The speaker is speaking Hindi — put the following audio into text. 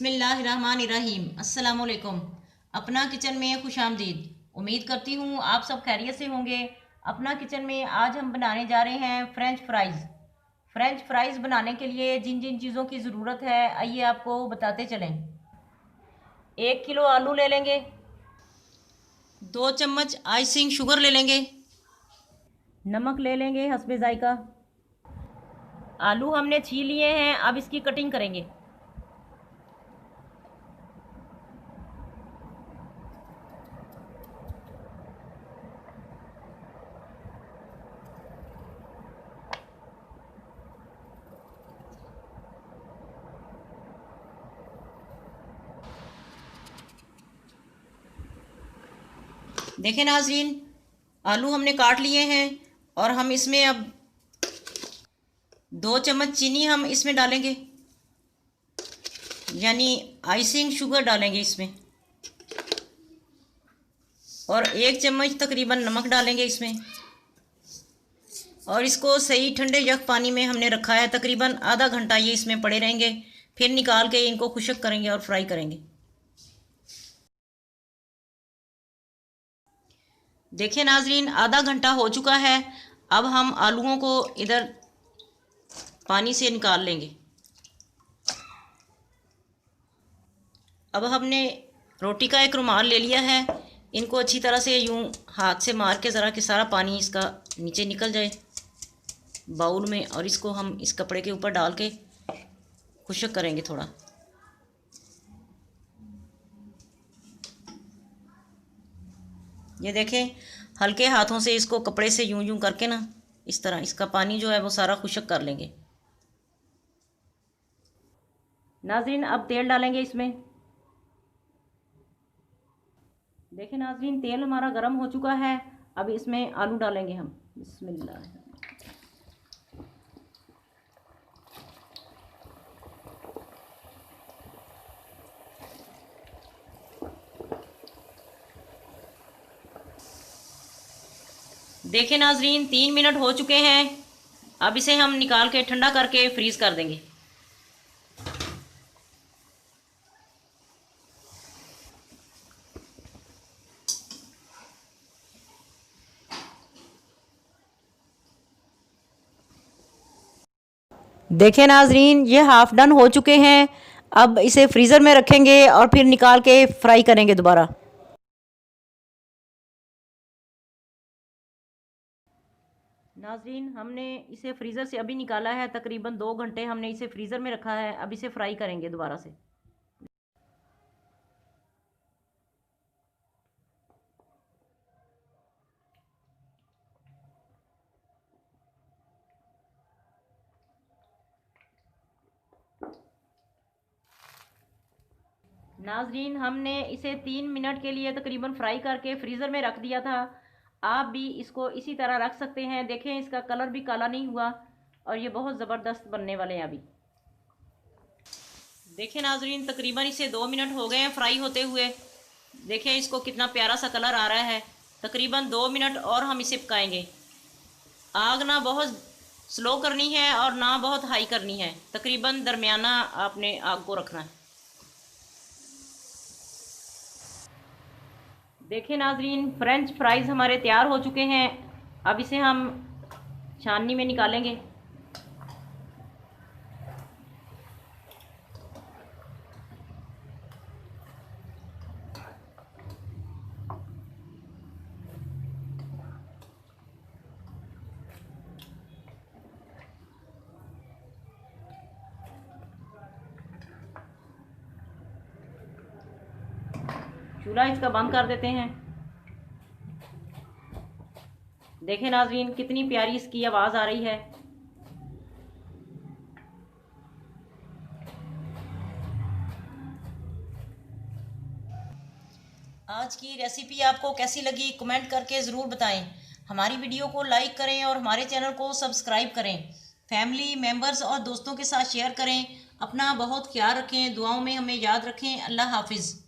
बिस्मिल्लाहिर्रहमानिर्रहीम। अस्सलामुअलैकुम। अपना किचन में खुशामदीद। उम्मीद करती हूँ आप सब खैरियत से होंगे। अपना किचन में आज हम बनाने जा रहे हैं फ़्रेंच फ्राइज़। फ़्रेंच फ्राइज़ बनाने के लिए जिन जिन चीज़ों की ज़रूरत है आइए आपको बताते चलें। 1 किलो आलू ले लेंगे, 2 चम्मच आइसिंग शुगर ले लेंगे, नमक ले लेंगे हस्बे ज़ायका। आलू हमने छील लिए हैं, अब इसकी कटिंग करेंगे। देखें नाज़रीन, आलू हमने काट लिए हैं और हम इसमें अब 2 चम्मच चीनी हम इसमें डालेंगे, यानी आइसिंग शुगर डालेंगे इसमें, और 1 चम्मच तकरीबन नमक डालेंगे इसमें। और इसको सही ठंडे यख पानी में हमने रखा है, तकरीबन आधा घंटा ये इसमें पड़े रहेंगे। फिर निकाल के इनको खुश्क करेंगे और फ्राई करेंगे। देखिए नाजरीन, आधा घंटा हो चुका है। अब हम आलूओं को इधर पानी से निकाल लेंगे। अब हमने रोटी का एक रुमाल ले लिया है, इनको अच्छी तरह से यूं हाथ से मार के ज़रा कि सारा पानी इसका नीचे निकल जाए बाउल में, और इसको हम इस कपड़े के ऊपर डाल के खुश्क करेंगे थोड़ा। ये देखें, हल्के हाथों से इसको कपड़े से यूं यूं करके ना इस तरह इसका पानी जो है वो सारा खुश्क कर लेंगे। नाज़रीन, अब तेल डालेंगे इसमें। देखें नाज़रीन, तेल हमारा गर्म हो चुका है। अब इसमें आलू डालेंगे हम। बिस्मिल्लाह। देखें नाज़रीन, 3 मिनट हो चुके हैं। अब इसे हम निकाल के ठंडा करके फ्रीज़ कर देंगे। देखें नाजरीन, ये हाफ़ डन हो चुके हैं। अब इसे फ्रीज़र में रखेंगे और फिर निकाल के फ्राई करेंगे दोबारा। नाजरीन, हमने इसे फ्रीज़र से अभी निकाला है, तकरीबन 2 घंटे हमने इसे फ्रीज़र में रखा है। अब इसे फ्राई करेंगे दोबारा से। नाजरीन, हमने इसे 3 मिनट के लिए तकरीबन फ्राई करके फ्रीज़र में रख दिया था। आप भी इसको इसी तरह रख सकते हैं। देखें, इसका कलर भी काला नहीं हुआ और ये बहुत ज़बरदस्त बनने वाले हैं अभी। देखें नाजरीन, तकरीबन इसे 2 मिनट हो गए हैं फ्राई होते हुए। देखें इसको कितना प्यारा सा कलर आ रहा है। तकरीबन 2 मिनट और हम इसे पकाएंगे। आग ना बहुत स्लो करनी है और ना बहुत हाई करनी है, तकरीबन दरमियाना आपने आग को रखना है। देखें नाजरीन, फ्रेंच फ्राइज़ हमारे तैयार हो चुके हैं। अब इसे हम छाननी में निकालेंगे। चूल्हा इसका बंद कर देते हैं। देखें नाजरीन, कितनी प्यारी इसकी आवाज़ आ रही है। आज की रेसिपी आपको कैसी लगी कमेंट करके ज़रूर बताएं। हमारी वीडियो को लाइक करें और हमारे चैनल को सब्सक्राइब करें। फैमिली मेम्बर्स और दोस्तों के साथ शेयर करें। अपना बहुत ख्याल रखें, दुआओं में हमें याद रखें। अल्लाह हाफिज़।